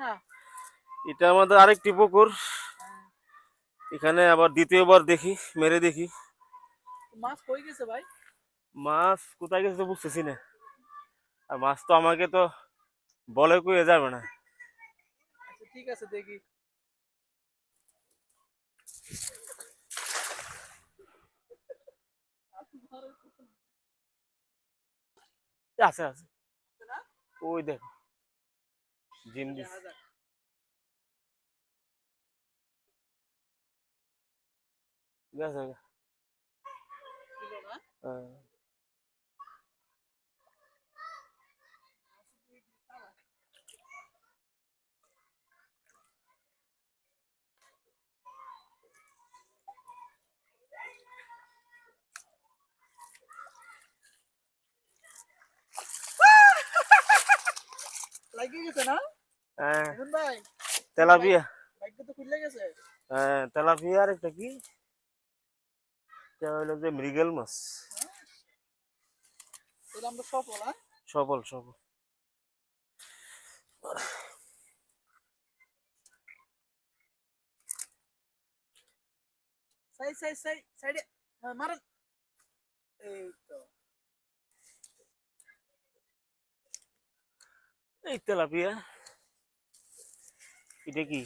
না। এটা আমাদের আরেকটি পুকুর। এখানে আবার দ্বিতীয়বার দেখি, মেরে দেখি। মাছ কই গেছে ভাই? মাছ কোথায় গেছে তো বুঝতেছি না। আর মাছ তো আমাকে তো বলে কয়ে যাবে না। আচ্ছা ঠিক আছে দেখি। আছে আছে, ওই দেখো জিম দিস। দেখা যাক। গেছে। ছিল না? হ্যাঁ। লাগি গেছে না? হ্যাঁ, এখন ভাই তেলাপিয়া। বাইক তো খুলে গেছে। হ্যাঁ, তেলাপিয়া আর একটা কি, এটা হলো যে মৃগেল মাছ। এটা আমরা সফল হ্যাঁ? সফল সফল। সাইডে মারেন। এই তো এই তেলাপিয়া, এটা কি?